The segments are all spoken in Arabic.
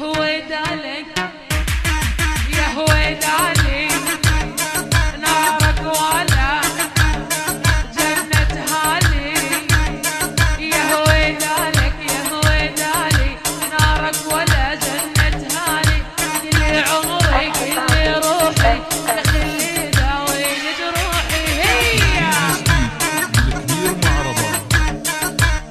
هويدالك يا هويدالي نارك ولا جنة هالي يا هويدالك يا هويدالي نارك ولا جنة هالي كل عمري كل روحي تخلي داوين جروحي هي الكبير معرضة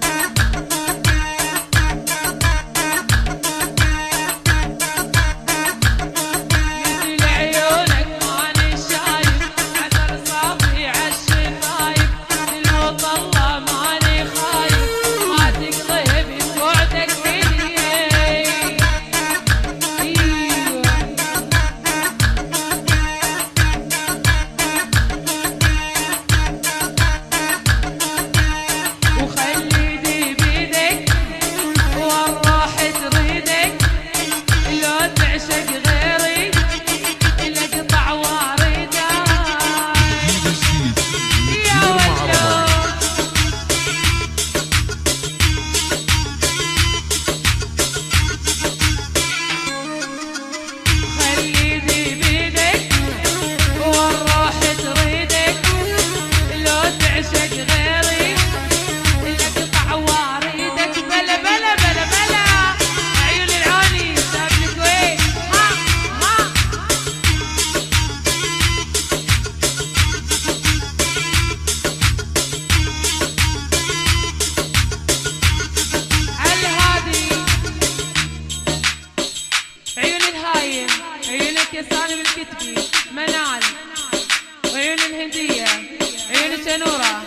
عيونك يا صانم الكتبي منال وعيون الهندية عيون التنورة